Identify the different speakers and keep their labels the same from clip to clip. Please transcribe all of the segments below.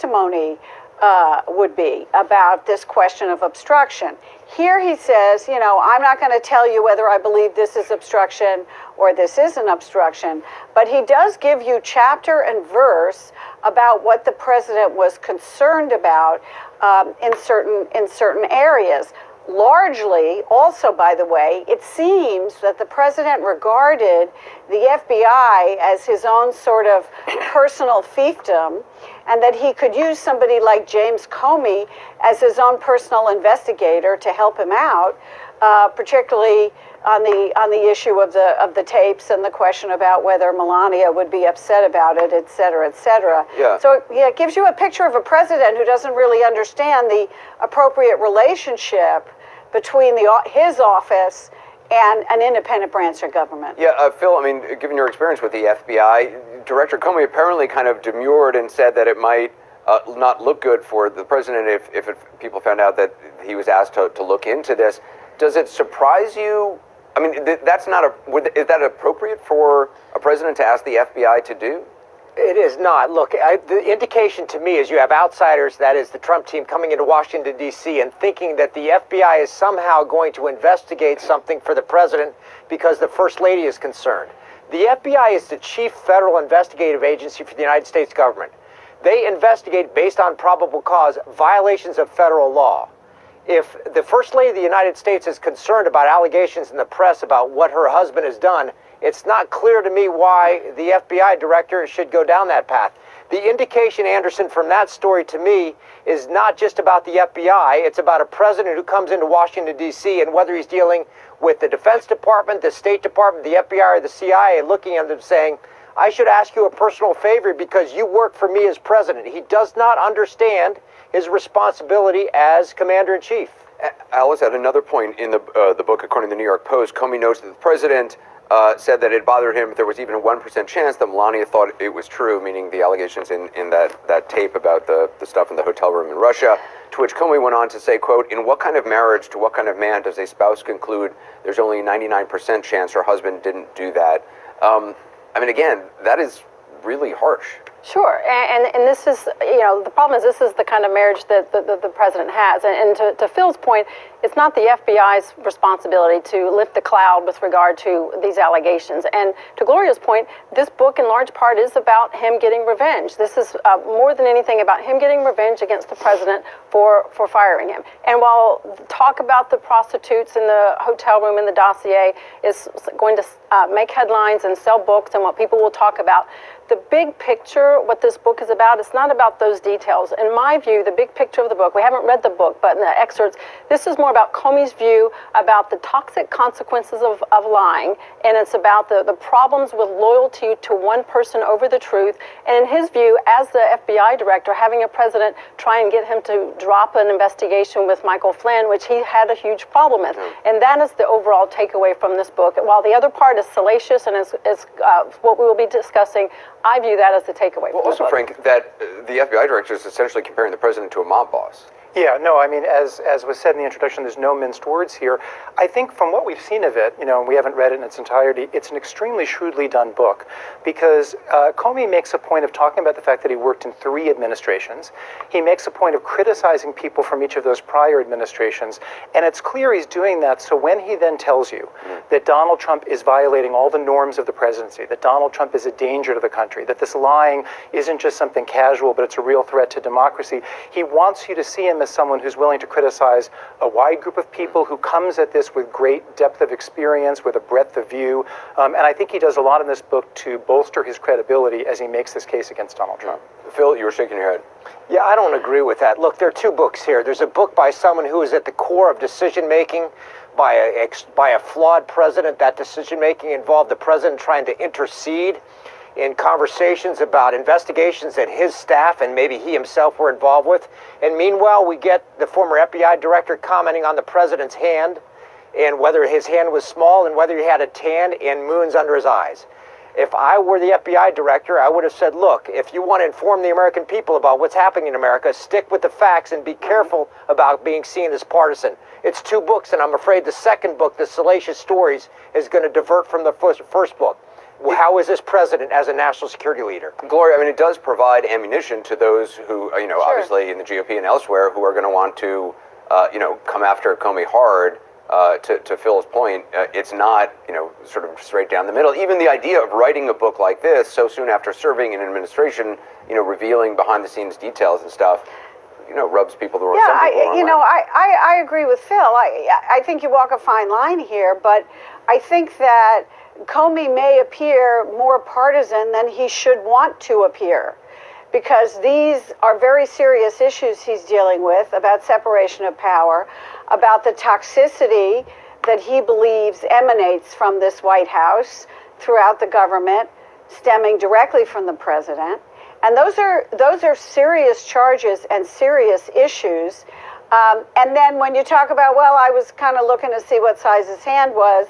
Speaker 1: testimony would be about this question of obstruction. Here he says, you know, I'm not going to tell you whether I believe this is obstruction or this isn't obstruction, but he does give you chapter and verse about what the president was concerned about in certain areas. Largely, also, by the way, it seems that the president regarded the FBI as his own sort of personal fiefdom, and that he could use somebody like James Comey as his own personal investigator to help him out, particularly on the issue of the tapes and the question about whether Melania would be upset about it, et cetera, et cetera.
Speaker 2: Yeah.
Speaker 1: So yeah, it gives you a picture of a president who doesn't really understand the appropriate relationship between his office and an independent branch of government.
Speaker 2: Yeah, Phil, I mean, given your experience with the FBI, Director Comey apparently kind of demurred and said that it might not look good for the president if people found out that he was asked to look into this. Does it surprise you? I mean, that's not is that appropriate for a president to ask the FBI to do?
Speaker 3: It is not. Look, the indication to me is you have outsiders, that is the Trump team, coming into Washington, D.C. and thinking that the FBI is somehow going to investigate something for the president because the First Lady is concerned. The FBI is the chief federal investigative agency for the United States government. They investigate, based on probable cause, violations of federal law. If the First Lady of the United States is concerned about allegations in the press about what her husband has done, it's not clear to me why the FBI director should go down that path. The indication, Anderson, from that story to me is not just about the FBI. It's about a president who comes into Washington, D.C., and whether he's dealing with the Defense Department, the State Department, the FBI, or the CIA, looking at them saying, I should ask you a personal favor because you work for me as president. He does not understand his responsibility as commander-in-chief.
Speaker 2: Alice, at another point in the book, according to the New York Post, Comey notes that the president said that it bothered him if there was even a 1% chance that Melania thought it was true, meaning the allegations in that tape about the stuff in the hotel room in Russia, to which Comey went on to say, quote, in what kind of marriage to what kind of man does a spouse conclude there's only a 99% chance her husband didn't do that? I mean, again, that is really harsh.
Speaker 4: Sure, and this is, you know, the problem is this is the kind of marriage that the president has. And to Phil's point, it's not the FBI's responsibility to lift the cloud with regard to these allegations. And to Gloria's point, this book in large part is about him getting revenge. This is more than anything about him getting revenge against the president for firing him. And while talk about the prostitutes in the hotel room in the dossier is going to make headlines and sell books and what people will talk about, the big picture, what this book is about, it's not about those details. In my view, the big picture of the book, we haven't read the book, but in the excerpts, this is more about Comey's view about the toxic consequences of lying, and it's about the problems with loyalty to one person over the truth, and in his view, as the FBI director, having a president try and get him to drop an investigation with Michael Flynn, which he had a huge problem with. And that is the overall takeaway from this book. While the other part is salacious and is what we will be discussing, I view that as the takeaway.
Speaker 2: Well, also, Frank, that the FBI director is essentially comparing the president to a mob boss.
Speaker 5: Yeah, no, I mean, as was said in the introduction, there's no minced words here. I think from what we've seen of it, you know, we haven't read it in its entirety, it's an extremely shrewdly done book because Comey makes a point of talking about the fact that he worked in 3 administrations. He makes a point of criticizing people from each of those prior administrations, and it's clear he's doing that so when he then tells you that Donald Trump is violating all the norms of the presidency, that Donald Trump is a danger to the country, that this lying isn't just something casual, but it's a real threat to democracy, he wants you to see him as someone who's willing to criticize a wide group of people, who comes at this with great depth of experience, with a breadth of view. And I think he does a lot in this book to bolster his credibility as he makes this case against Donald Trump.
Speaker 2: Phil, you were shaking your head.
Speaker 3: Yeah, I don't agree with that. Look, there are 2 books here. There's a book by someone who is at the core of decision-making by a flawed president. That decision-making involved the president trying to intercede in conversations about investigations that his staff and maybe he himself were involved with. And meanwhile, we get the former FBI director commenting on the president's hand and whether his hand was small and whether he had a tan and moons under his eyes. If I were the FBI director, I would have said, look, if you want to inform the American people about what's happening in America, stick with the facts and be careful about being seen as partisan. It's 2 books, and I'm afraid the second book, The Salacious Stories, is going to divert from the first book. How is this president as a national security leader?
Speaker 2: Gloria, I mean, it does provide ammunition to those who, obviously in the GOP and elsewhere, who are going to want to, come after Comey hard. To Phil's point, it's not, sort of straight down the middle. Even the idea of writing a book like this so soon after serving in an administration, revealing behind-the-scenes details and stuff, rubs people the wrong way.
Speaker 1: I agree with Phil. I think you walk a fine line here, but I think that Comey may appear more partisan than he should want to appear, because these are very serious issues he's dealing with about separation of power, about the toxicity that he believes emanates from this White House throughout the government, stemming directly from the president. And those are serious charges and serious issues. And then when you talk about, well, I was kind of looking to see what size his hand was,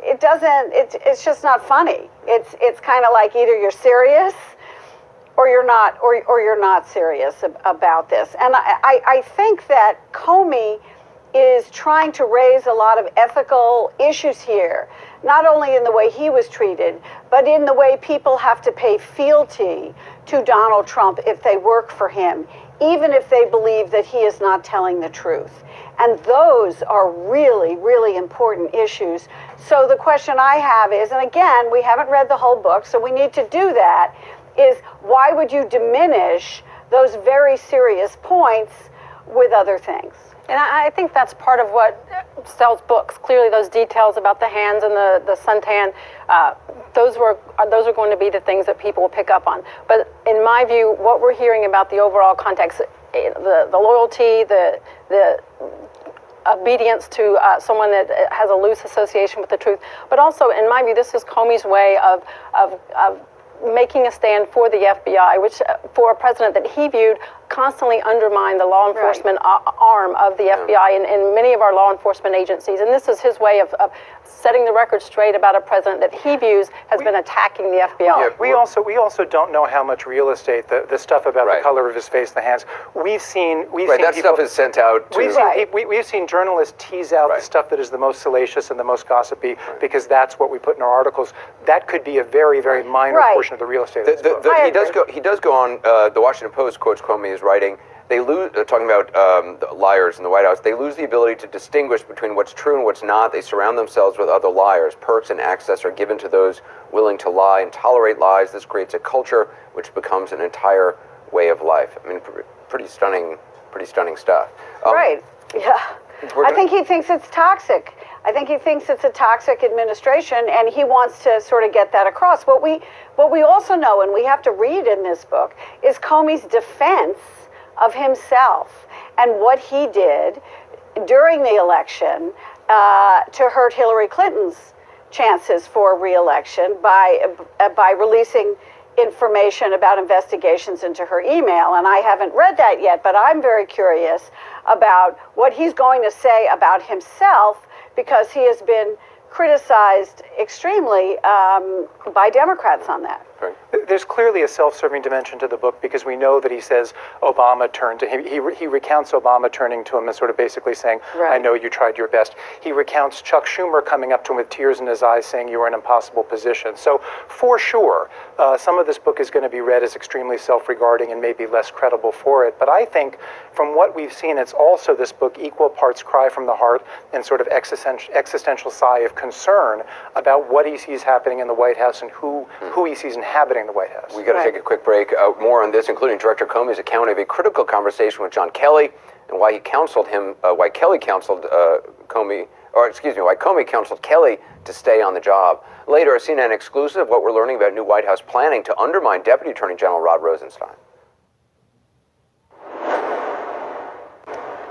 Speaker 1: it's just not funny. It's kind of like either you're serious or you're not serious about this. And I think that Comey is trying to raise a lot of ethical issues here, not only in the way he was treated, but in the way people have to pay fealty to Donald Trump if they work for him, even if they believe that he is not telling the truth. And those are really, really important issues. So the question I have is, and again, we haven't read the whole book, so we need to do that, is why would you diminish those very serious points with other things?
Speaker 4: And I think that's part of what sells books. Clearly, those details about the hands and the suntan, those are going to be the things that people will pick up on. But in my view, what we're hearing about the overall context, the loyalty, the obedience to someone that has a loose association with the truth, but also, in my view, this is Comey's way of making a stand for the FBI, which for a president that he viewed constantly undermined the law enforcement arm of the FBI and many of our law enforcement agencies. And this is his way of setting the record straight about a president that he views has been attacking the FBI.
Speaker 5: Yeah, we also don't know how much real estate, the stuff about the color of his face, the hands. We've seen
Speaker 2: that
Speaker 5: people,
Speaker 2: stuff is sent out to...
Speaker 5: We've seen journalists tease out the stuff that is the most salacious and the most gossipy, because that's what we put in our articles. That could be a very, very minor portion of the real estate.
Speaker 2: He does go on, the Washington Post quotes Comey as writing, they lose, talking about the liars in the White House, they lose the ability to distinguish between what's true and what's not. They surround themselves with other liars. Perks and access are given to those willing to lie and tolerate lies. This creates a culture which becomes an entire way of life. I mean, pretty stunning stuff.
Speaker 1: Yeah. I think he thinks it's toxic. I think he thinks it's a toxic administration, and he wants to sort of get that across. What we also know, and we have to read in this book, is Comey's defense of himself and what he did during the election to hurt Hillary Clinton's chances for re-election by releasing information about investigations into her email. And I haven't read that yet, but I'm very curious about what he's going to say about himself, because he has been criticized extremely by Democrats on that.
Speaker 5: Right. There's clearly a self-serving dimension to the book, because we know that he says Obama turned to him. He recounts Obama turning to him and sort of basically saying, I know you tried your best. He recounts Chuck Schumer coming up to him with tears in his eyes saying you were in an impossible position. So for sure, some of this book is going to be read as extremely self-regarding and maybe less credible for it. But I think from what we've seen, it's also this book equal parts cry from the heart and sort of existential sigh of concern about what he sees happening in the White House and who he sees inhabiting the White House.
Speaker 2: We got to take a quick break. More on this, including Director Comey's account of a critical conversation with John Kelly and why he counseled him, why Comey counseled Kelly to stay on the job. Later, a CNN exclusive, what we're learning about new White House planning to undermine Deputy Attorney General Rod Rosenstein.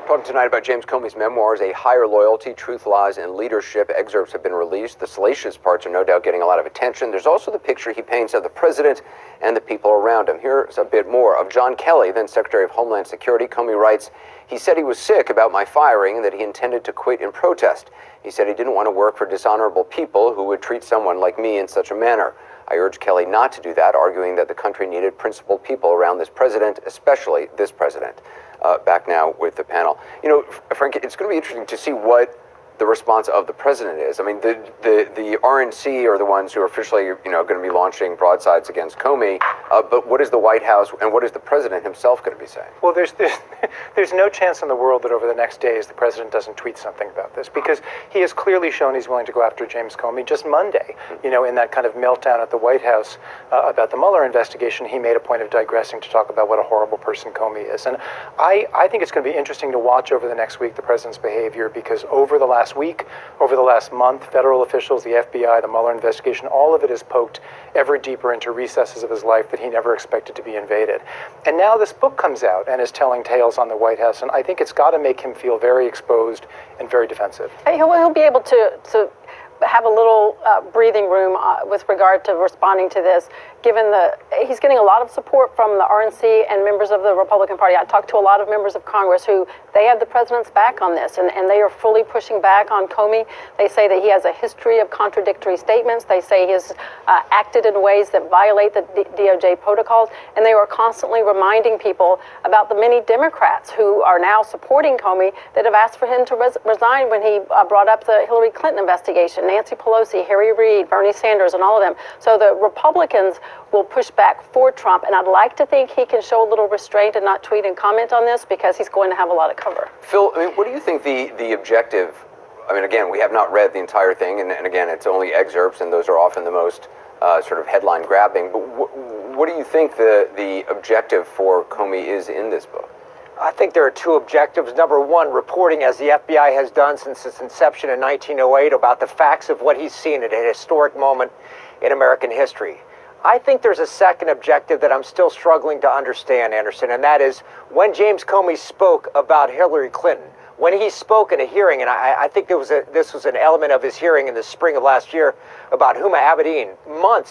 Speaker 2: Talking tonight about James Comey's memoirs, A Higher Loyalty, Truth, Lies, and Leadership. Excerpts have been released. The salacious parts are no doubt getting a lot of attention. There's also the picture he paints of the president and the people around him. Here's a bit more of John Kelly, then Secretary of Homeland Security. Comey writes, he said he was sick about my firing and that he intended to quit in protest. He said he didn't want to work for dishonorable people who would treat someone like me in such a manner. I urged Kelly not to do that, arguing that the country needed principled people around this president, especially this president. Back now with the panel. You know, Frank, it's going to be interesting to see what the response of the president is. I mean, the RNC are the ones who are officially, going to be launching broadsides against Comey. But what is the White House and what is the president himself going to be saying?
Speaker 5: Well, there's no chance in the world that over the next days the president doesn't tweet something about this, because he has clearly shown he's willing to go after James Comey. Just Monday, in that kind of meltdown at the White House about the Mueller investigation, he made a point of digressing to talk about what a horrible person Comey is. And I think it's going to be interesting to watch over the next week the president's behavior, because over the last week, over the last month, federal officials, the FBI, the Mueller investigation, all of it has poked ever deeper into recesses of his life that he never expected to be invaded. And now this book comes out and is telling tales on the White House, and I think it's got to make him feel very exposed and very defensive.
Speaker 4: He'll be able to have a little breathing room with regard to responding to this, given he's getting a lot of support from the RNC and members of the Republican Party. I talked to a lot of members of Congress who they have the president's back on this, and they are fully pushing back on Comey. They say that he has a history of contradictory statements. They say he has acted in ways that violate the DOJ protocols, and they are constantly reminding people about the many Democrats who are now supporting Comey that have asked for him to resign when he brought up the Hillary Clinton investigation. Nancy Pelosi, Harry Reid, Bernie Sanders, and all of them. So the Republicans will push back for Trump, and I'd like to think he can show a little restraint and not tweet and comment on this, because he's going to have a lot of cover.
Speaker 2: Phil, I mean, what do you think the objective? I mean, again, we have not read the entire thing, and again, it's only excerpts, and those are often the most sort of headline grabbing. But what do you think the objective for Comey is in this book?
Speaker 3: I think there are two objectives. Number one, reporting, as the FBI has done since its inception in 1908, about the facts of what he's seen at a historic moment in American history. I think there's a second objective that I'm still struggling to understand, Anderson, and that is when James Comey spoke about Hillary Clinton, when he spoke in a hearing, and I think this was an element of his hearing in the spring of last year about Huma Abedin,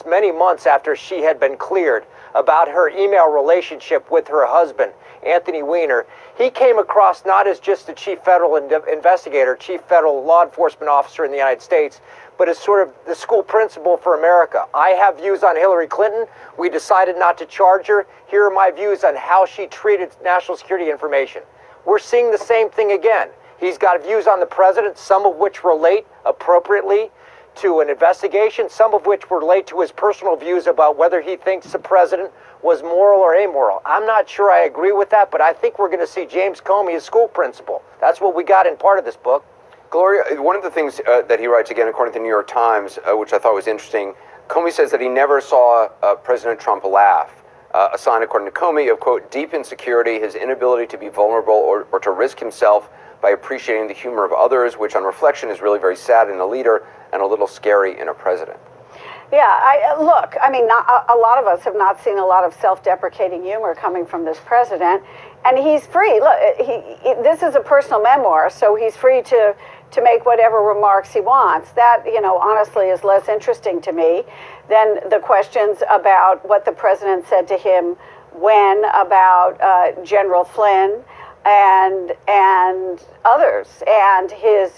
Speaker 3: many months after she had been cleared about her email relationship with her husband, Anthony Weiner, he came across not as just a chief federal investigator, chief federal law enforcement officer in the United States, but as sort of the school principal for America. I have views on Hillary Clinton. We decided not to charge her. Here are my views on how she treated national security information. We're seeing the same thing again. He's got views on the president, some of which relate appropriately to an investigation, some of which relate to his personal views about whether he thinks the president was moral or amoral. I'm not sure I agree with that, but I think we're going to see James Comey as school principal. That's what we got in part of this book.
Speaker 2: Gloria, one of the things that he writes, again, according to the New York Times, which I thought was interesting, Comey says that he never saw President Trump laugh. A sign, according to Comey, of, quote, deep insecurity, his inability to be vulnerable or to risk himself by appreciating the humor of others, which on reflection is really very sad in a leader and a little scary in a president.
Speaker 1: Yeah, look, I mean, a lot of us have not seen a lot of self-deprecating humor coming from this president, and he's free. Look, this is a personal memoir, so he's free to make whatever remarks he wants. That, honestly is less interesting to me than the questions about what the president said to him when about General Flynn and others, and his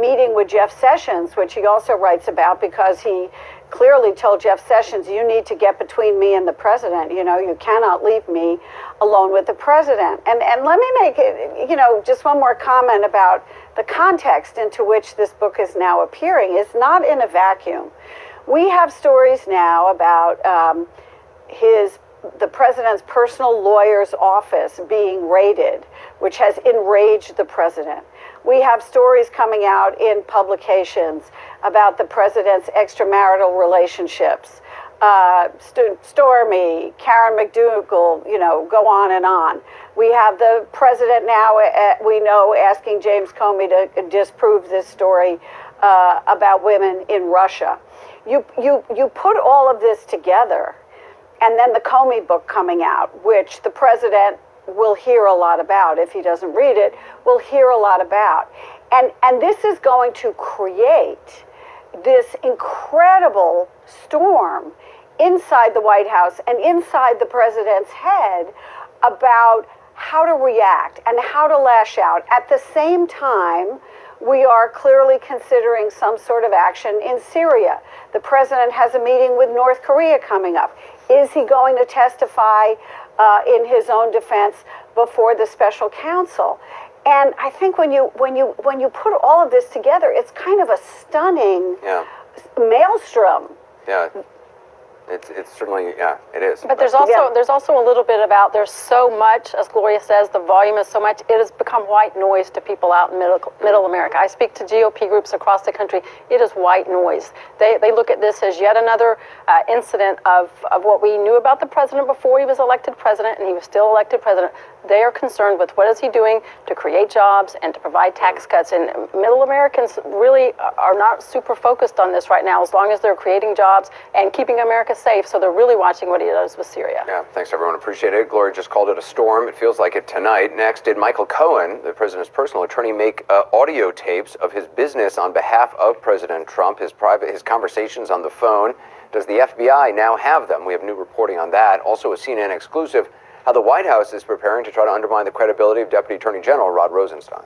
Speaker 1: meeting with Jeff Sessions, which he also writes about, because he clearly told Jeff Sessions, you need to get between me and the president. You cannot leave me alone with the president. And let me make it, just one more comment about the context into which this book is now appearing. It's not in a vacuum. We have stories now about the president's personal lawyer's office being raided, which has enraged the president. We have stories coming out in publications about the president's extramarital relationships. Stormy, Karen McDougal, go on and on. We have the president now, we know, asking James Comey to disprove this story about women in Russia. You put all of this together, and then the Comey book coming out, which the president will hear a lot about. If he doesn't read it, we'll hear a lot about. And this is going to create this incredible storm inside the White House and inside the president's head about how to react and how to lash out. At the same time, we are clearly considering some sort of action in Syria. The president has a meeting with North Korea coming up. Is he going to testify in his own defense before the special counsel? And I think when you put all of this together, it's kind of a stunning maelstrom.
Speaker 2: Yeah. It's certainly, yeah, it is.
Speaker 4: But there's also a little bit about, there's so much, as Gloria says, the volume is so much, it has become white noise to people out in middle America. I speak to GOP groups across the country. It is white noise. They look at this as yet another incident of what we knew about the president before he was elected president, and he was still elected president. They are concerned with what is he doing to create jobs and to provide tax cuts. And middle Americans really are not super focused on this right now, as long as they're creating jobs and keeping America safe. So they're really watching what he does with Syria.
Speaker 2: Yeah, thanks everyone. Appreciate it. Gloria just called it a storm. It feels like it tonight. Next, did Michael Cohen, the president's personal attorney, make audio tapes of his business on behalf of President Trump, his conversations on the phone? Does the FBI now have them? We have new reporting on that. Also a CNN exclusive, how the White House is preparing to try to undermine the credibility of Deputy Attorney General Rod Rosenstein.